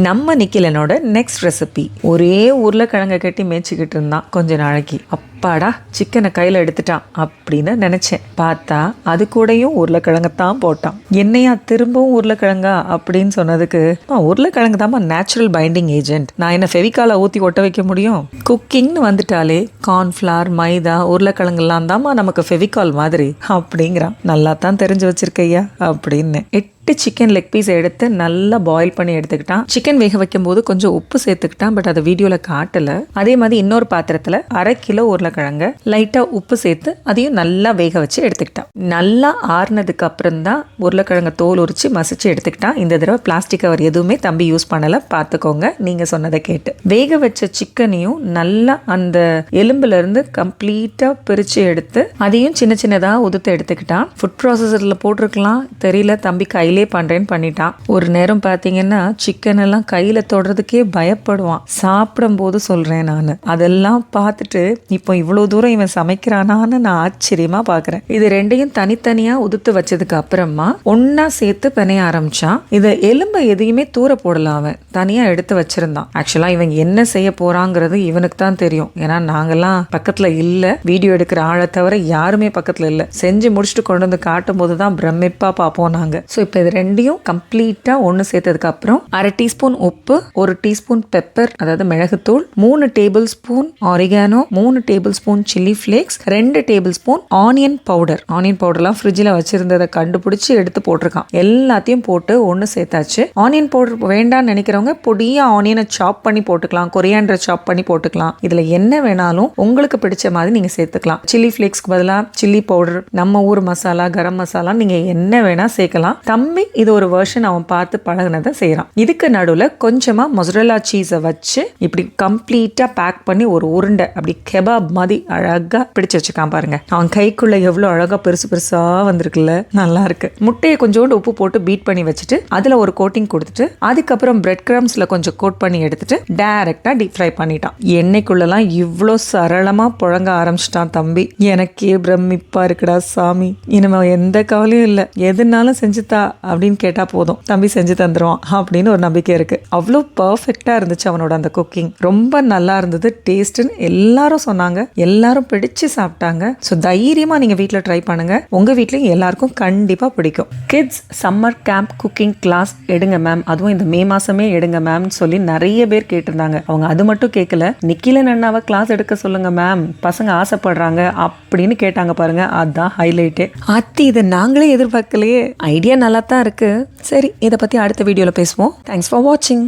நம்ம நிக்கிலனோட next recipe. ஒரே உருளைக்கிழங்கை கட்டி மேய்ச்சிக்கிட்டு இருந்தான் கொஞ்ச நாளைக்கு. அப்பாடா சிக்கனை கையில் எடுத்துட்டான் அப்படின்னு நினச்சேன். பார்த்தா அது கூடயும் உருளைக்கிழங்கத்தான் போட்டான். என்னையா திரும்பவும் உருளைக்கிழங்கா அப்படின்னு சொன்னதுக்கு, உருளைக்கிழங்கு தான்மா நேச்சுரல் பைண்டிங் ஏஜென்ட், நான் என்ன ஃபெவிகாலை ஊற்றி ஒட்ட வைக்க முடியும்? குக்கிங்னு வந்துட்டாலே கார்ன்ஃப்ளவர், மைதா, உருளைக்கிழங்குலாம் தான்மா நமக்கு ஃபெவிகால் மாதிரி அப்படிங்கிறான். நல்லா தான் தெரிஞ்சு வச்சிருக்கையா அப்படின்னு. 8 சிக்கன் லெக் பீஸ் எடுத்து நல்லா பாயில் பண்ணி எடுத்துக்கிட்டான். சிக்கன் வேக வைக்கும் போது கொஞ்சம் உப்பு சேர்த்துக்கிட்டான், பட் அதை வீடியோவில் காட்டல. அதே மாதிரி இன்னொரு பாத்திரத்தில் 1/2 கிலோ உருளைக்கிழங்க லைட்டாக உப்பு சேர்த்து அதையும் நல்லா வேக வச்சு எடுத்துக்கிட்டான். நல்லா ஆறுனதுக்கு அப்புறம் தான் உருளைக்கிழங்க தோல் உரிச்சு மசிச்சு எடுத்துக்கிட்டான். இந்த தடவை பிளாஸ்டிக் கவர் எதுவுமே தம்பி யூஸ் பண்ணல, பார்த்துக்கோங்க நீங்க சொன்னதை கேட்டு. வேக வச்ச சிக்கனையும் நல்லா அந்த எலும்புல இருந்து கம்ப்ளீட்டா பிரிச்சு எடுத்து அதையும் சின்ன சின்னதா உதுத்து எடுத்துக்கிட்டான். ஃபுட் ப்ராசஸர்ல போட்டிருக்கலாம், தெரியல, தம்பி கையிலே பண்றேன்னு பண்ணிட்டான். ஒரு நேரம் பாத்தீங்கன்னா சிக்கன் எல்லாம் கையில தொடுறதுக்கே பயப்படுவான். சாப்பிடும் போது சொல்றேன் நானு. அதெல்லாம் பார்த்துட்டு இப்போ இவ்வளவு தூரம் இவன் சமைக்கிறானான்னு நான் ஆச்சரியமா பாக்குறேன். இது ரெண்டையும் தனித்தனியா உதுத்து வச்சதுக்கு அப்புறமா ஒன்னா சேர்த்து பிணைய ஆரம்பிச்சான். இதை எலும்பை எதையுமே தூர போடலாம், அவன் தனியா எடுத்து வச்சிருந்தான். ஆக்சுவலா இவன் என்ன செய்ய போறாங்கிறது இவனுக்கு தான் தெரியும். ஏன்னா நாங்கெல்லாம் பக்கத்துல இல்ல, வீடியோ எடுக்கிற ஆளை தவிர யாருமே பக்கத்துல இல்ல. செஞ்சு முடிச்சுட்டு கொண்டு வந்து காட்டும் போதுதான் பிரமிப்பா பார்ப்போம் நாங்க. ஸோ இப்போ இது ரெண்டையும் கம்ப்ளீட்டா ஒன்று சேர்த்ததுக்கு அப்புறம் 1/2 டீஸ்பூன் உப்பு, 1 டீஸ்பூன் பெப்பர் அதாவது மிளகுத்தூள், 3 tablespoon oregano, 3 tablespoon chilli flakes, 2 tablespoon onion powder. Onion பவுடர்லாம் ஃப்ரிட்ஜில் வச்சிருந்ததை கண்டுபிடிச்சி எடுத்து போட்டிருக்கான். எல்லாத்தையும் போட்டு ஒன்று சேர்த்தாச்சு. ஆனியன் பவுடர் வேண்டாம்னு நினைக்கிறவங்க பொடியா ஆனியனை சாப் பண்ணி போட்டுக்கலாம், கொரியாண்டர் சாப் பண்ணி போட்டுக்கலாம். இதுல என்ன வேணாலும் உங்களுக்கு பிடிச்ச மாதிரி நீங்க சேர்த்துக்கலாம். சில்லி ஃபிளேக்ஸ்க்கு பதிலாக சில்லி பவுடர், நம்ம ஊர் மசாலா, கரம் மசாலா, நீங்க என்ன வேணா சேர்க்கலாம். தம்பி இது ஒரு வெர்ஷன் அவன் பார்த்து பழகினதை செய்யறான். இதுக்கு நடுவில் கொஞ்சமா மொசரல்லா சீஸை வச்சு இப்படி கம்ப்ளீட்டா பேக் பண்ணி ஒரு உருண்டை அப்படி கெபாப் மாதிரி அழகா பிடிச்சு வச்சுக்கான் பாருங்க. அவன் கைக்குள்ள எவ்வளவு அழகா பெருசு பெருசா வந்திருக்குல்ல, நல்லா இருக்கு. முட்டையை கொஞ்சோண்டு உப்பு போட்டு பீட் பண்ணி வச்சுட்டு அதுல ஒரு கோட்டிங் கொடுத்துட்டு அதுக்கப்புறம் பிரெட் கிரம்ஸ்ல கொஞ்சம் கோட் பண்ணி எடுத்துட்டு டைரக்டா டீப் ஃப்ரை பண்ணிட்டான். எண்ணெய்க்குள்ளலாம் இவ்வளோ சரளமா புழங்க ஆரம்பிச்சிட்டான் தம்பி. எனக்கே பிரமிப்பா இருக்குடா சாமி. இனிமே எந்த கவலையும் இல்லை, எதுனாலும் செஞ்சுதா அப்படின்னு கேட்டா போதும், தம்பி செஞ்சு தந்துருவான் அப்படின்னு ஒரு நம்பிக்கை இருக்கு. அவ்வளோ பர்ஃபெக்டா இருந்துச்சு அவனோட அந்த குக்கிங். ரொம்ப நல்லா இருந்தது, டேஸ்ட்னு எல்லாரும் சொன்னாங்க, எல்லாரும் பிடிச்சு சாப்பிட்டாங்க. ஸோ தைரியமா நீங்க வீட்டில் ட்ரை பண்ணுங்க, உங்க வீட்லயும் எல்லாருக்கும் கண்டிப்பா பிடிக்கும். Kids summer camp cooking class எடுங்க மேம், அதுவும் இந்த மே மாசமே எடுங்க மேம் சொல்லி நிறைய பேர் கேட்டிருந்தாங்க. அவங்க அது மட்டும் கேட்கல, நிக்கிலன் அண்ணாவை கிளாஸ் எடுக்க சொல்லுங்க மேம், பசங்க ஆசைப்படுறாங்க அப்படின்னு கேட்டாங்க பாருங்க. அதுதான் ஹைலைட்டே. அத்தி இதை நாங்களே எதிர்பார்க்கலையே. ஐடியா நல்லா தான் இருக்கு. சரி, இதை பத்தி அடுத்த வீடியோல பேசுவோம். தேங்க்ஸ் ஃபார் வாட்சிங்.